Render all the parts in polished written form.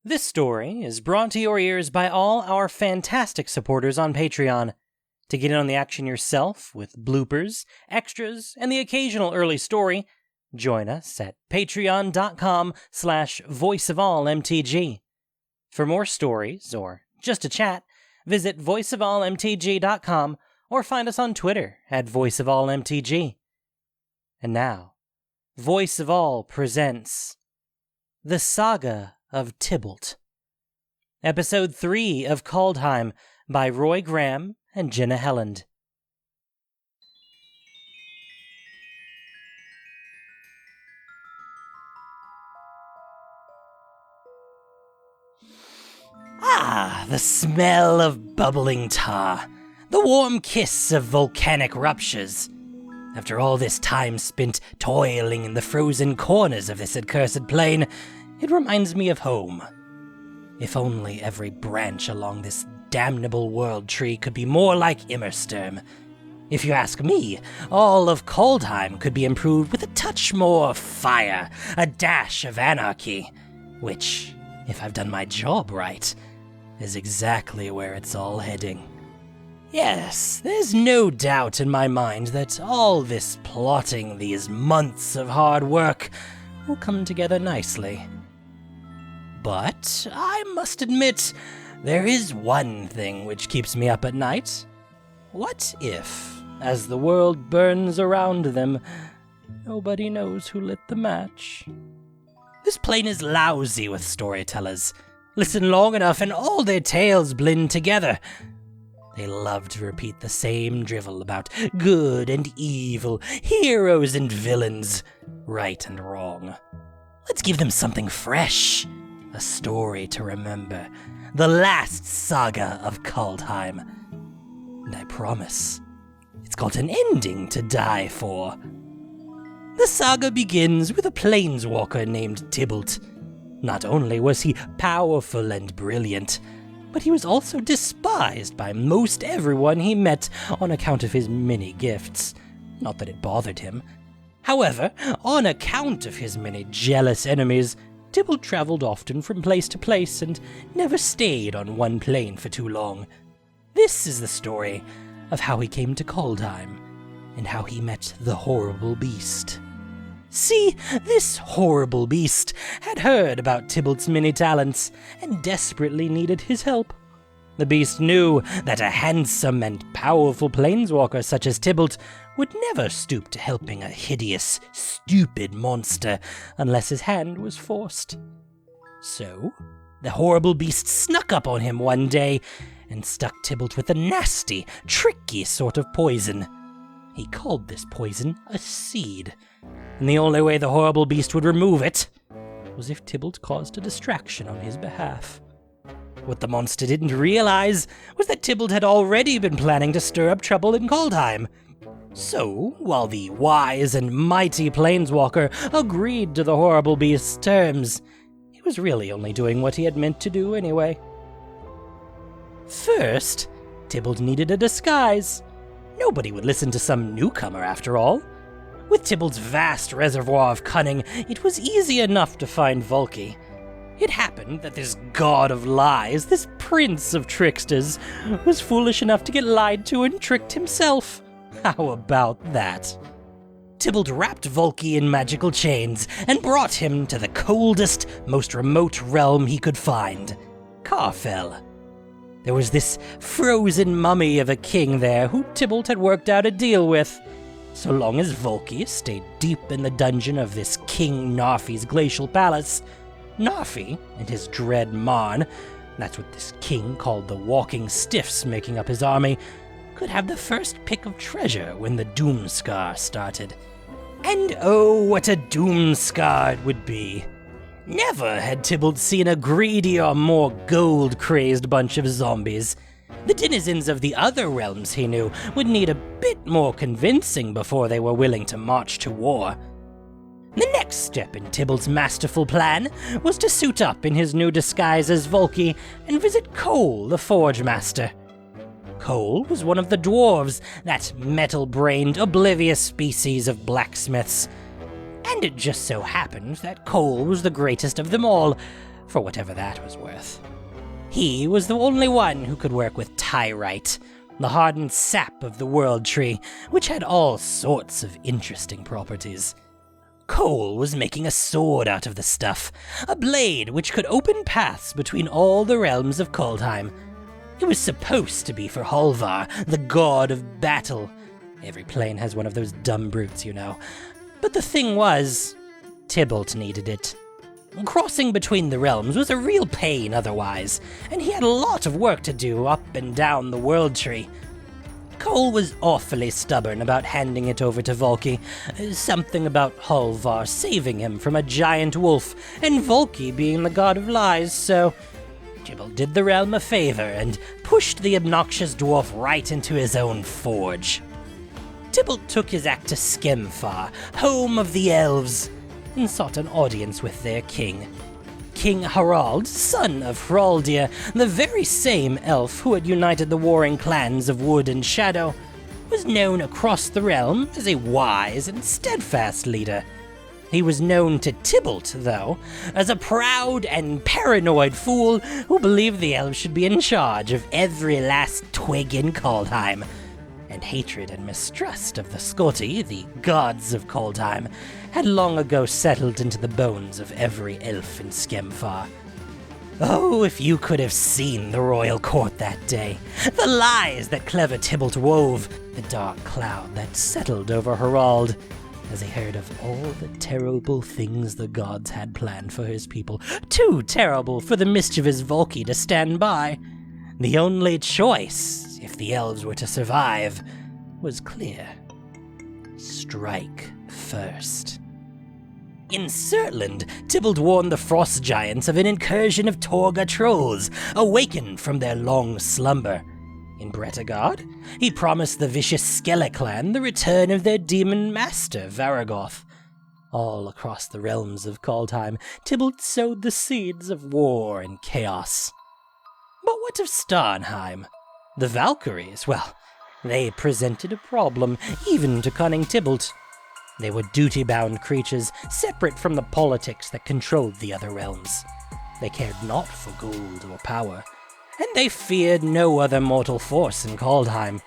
This story is brought to your ears by all our fantastic supporters on Patreon. To get in on the action yourself with bloopers, extras, and the occasional early story, join us at patreon.com/voiceofallmtg. For more stories, or just to chat, visit voiceofallmtg.com or find us on Twitter at voiceofallmtg. And now, Voice of All presents The Saga of Tibalt. Episode 3 of Kaldheim by Roy Graham and Jenna Helland. Ah, the smell of bubbling tar. The warm kiss of volcanic ruptures. After all this time spent toiling in the frozen corners of this accursed plain, it reminds me of home. If only every branch along this damnable world tree could be more like Immersturm. If you ask me, all of Kaldheim could be improved with a touch more fire, a dash of anarchy, which, if I've done my job right, is exactly where it's all heading. Yes, there's no doubt in my mind that all this plotting, these months of hard work, will come together nicely. But I must admit, there is one thing which keeps me up at night. What if, as the world burns around them, nobody knows who lit the match? This plane is lousy with storytellers. Listen long enough and all their tales blend together. They love to repeat the same drivel about good and evil, heroes and villains, right and wrong. Let's give them something fresh, a story to remember, the last saga of Kaldheim. And I promise, it's got an ending to die for. The saga begins with a planeswalker named Tibalt. Not only was he powerful and brilliant, but he was also despised by most everyone he met on account of his many gifts. Not that it bothered him. However, on account of his many jealous enemies, Tibalt traveled often from place to place and never stayed on one plane for too long. This is the story of how he came to Kaldheim and how he met the horrible beast. See, this horrible beast had heard about Tibalt's many talents and desperately needed his help. The beast knew that a handsome and powerful planeswalker such as Tibalt would never stoop to helping a hideous, stupid monster unless his hand was forced. So, the horrible beast snuck up on him one day and stuck Tibalt with a nasty, tricky sort of poison. He called this poison a seed, and the only way the horrible beast would remove it was if Tibalt caused a distraction on his behalf. What the monster didn't realize was that Tibalt had already been planning to stir up trouble in Kaldheim. So, while the wise and mighty planeswalker agreed to the horrible beast's terms, he was really only doing what he had meant to do anyway. First, Tibalt needed a disguise. Nobody would listen to some newcomer, after all. With Tibalt's vast reservoir of cunning, it was easy enough to find Volky. It happened that this god of lies, this prince of tricksters, was foolish enough to get lied to and tricked himself. How about that? Tibalt wrapped Volky in magical chains and brought him to the coldest, most remote realm he could find, Carfell. There was this frozen mummy of a king there who Tibalt had worked out a deal with. So long as Volky stayed deep in the dungeon of this King Narfi's glacial palace, Narfi and his dread Marn, that's what this king called the Walking Stiffs making up his army, could have the first pick of treasure when the Doomscar started. And oh, what a Doomscar it would be! Never had Tibalt seen a greedy or more gold-crazed bunch of zombies. The denizens of the other realms, he knew, would need a bit more convincing before they were willing to march to war. The next step in Tibalt's masterful plan was to suit up in his new disguise as Volky and visit Cole, the Forge Master. Cole was one of the dwarves, that metal-brained, oblivious species of blacksmiths. And it just so happened that Cole was the greatest of them all, for whatever that was worth. He was the only one who could work with tyrite, the hardened sap of the world tree, which had all sorts of interesting properties. Cole was making a sword out of the stuff, a blade which could open paths between all the realms of Kaldheim. It was supposed to be for Halvar, the god of battle. Every plane has one of those dumb brutes, you know. But the thing was, Tibalt needed it. Crossing between the realms was a real pain otherwise, and he had a lot of work to do up and down the world tree. Cole was awfully stubborn about handing it over to Volki, something about Halvar saving him from a giant wolf, and Volki being the god of lies, so Tibalt did the realm a favor and pushed the obnoxious dwarf right into his own forge. Tibalt took his act to Skemfar, home of the elves, and sought an audience with their king. King Harald, son of Hraldir, the very same elf who had united the warring clans of Wood and Shadow, was known across the realm as a wise and steadfast leader. He was known to Tibalt, though, as a proud and paranoid fool who believed the elves should be in charge of every last twig in Kaldheim, and hatred and mistrust of the Scotti, the gods of Kaldheim, had long ago settled into the bones of every elf in Skemfar. Oh, if you could have seen the royal court that day, the lies that clever Tibalt wove, the dark cloud that settled over Harald, as he heard of all the terrible things the gods had planned for his people, too terrible for the mischievous Volki to stand by. The only choice, if the elves were to survive, was clear. Strike first. In Surtland, Tibalt warned the frost giants of an incursion of Torga trolls, awakened from their long slumber. In Bretagard, he promised the vicious Skella clan the return of their demon master, Varagoth. All across the realms of Kaldheim, Tibalt sowed the seeds of war and chaos. But what of Starnheim? The Valkyries, well, they presented a problem, even to cunning Tibalt. They were duty-bound creatures, separate from the politics that controlled the other realms. They cared not for gold or power, and they feared no other mortal force in Kaldheim.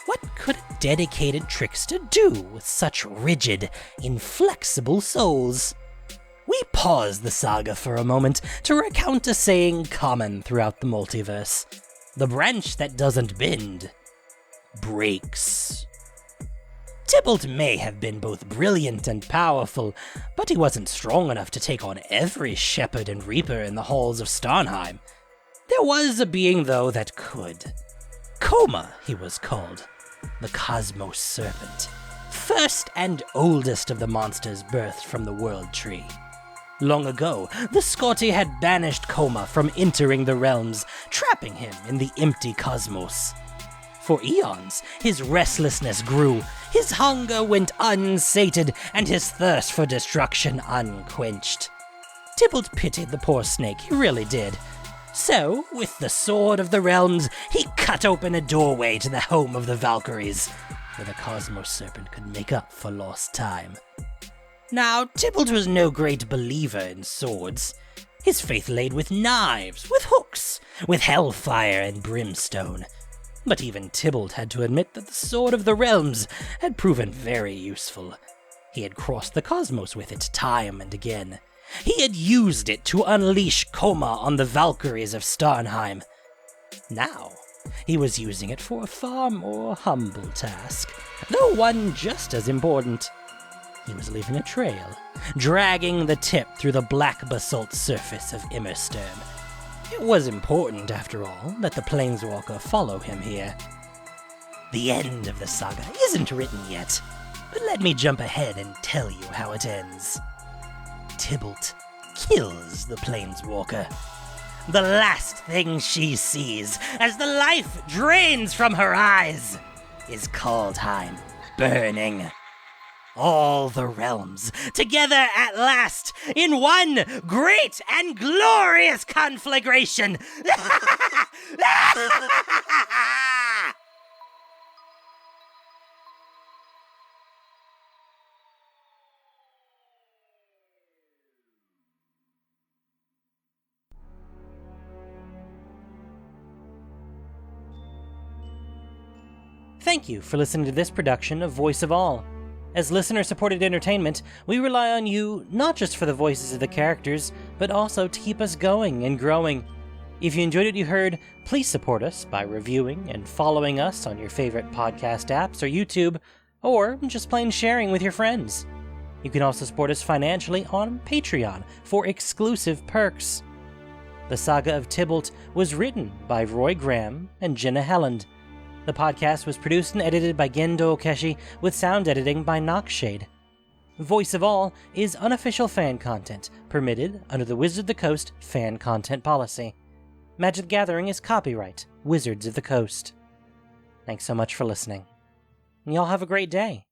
What could a dedicated trickster do with such rigid, inflexible souls? We pause the saga for a moment to recount a saying common throughout the multiverse. The branch that doesn't bend breaks. Tibalt may have been both brilliant and powerful, but he wasn't strong enough to take on every shepherd and reaper in the halls of Starnheim. There was a being, though, that could. Koma, he was called, the Cosmos Serpent, first and oldest of the monsters birthed from the World Tree. Long ago, the Scotti had banished Koma from entering the realms, trapping him in the empty cosmos. For eons, his restlessness grew, his hunger went unsated, and his thirst for destruction unquenched. Tibalt pitied the poor snake, he really did. So, with the Sword of the Realms, he cut open a doorway to the home of the Valkyries, where the Cosmos Serpent could make up for lost time. Now, Tibalt was no great believer in swords. His faith laid with knives, with hooks, with hellfire and brimstone. But even Tibalt had to admit that the Sword of the Realms had proven very useful. He had crossed the cosmos with it time and again. He had used it to unleash Koma on the Valkyries of Starnheim. Now, he was using it for a far more humble task, though one just as important. He was leaving a trail, dragging the tip through the black basalt surface of Immersturm. It was important, after all, that the Planeswalker follow him here. The end of the saga isn't written yet, but let me jump ahead and tell you how it ends. Tibalt kills the Planeswalker. The last thing she sees, as the life drains from her eyes, is Kaldheim burning. All the realms, together at last, in one great and glorious conflagration! Thank you for listening to this production of Voice of All. As listener-supported entertainment, we rely on you not just for the voices of the characters, but also to keep us going and growing. If you enjoyed what you heard, please support us by reviewing and following us on your favorite podcast apps or YouTube, or just plain sharing with your friends. You can also support us financially on Patreon for exclusive perks. The Saga of Tibalt was written by Roy Graham and Jenna Helland. The podcast was produced and edited by Gendo Okeshi, with sound editing by Nockshade. Voice of All is unofficial fan content, permitted under the Wizards of the Coast fan content policy. Magic the Gathering is copyright Wizards of the Coast. Thanks so much for listening. Y'all have a great day.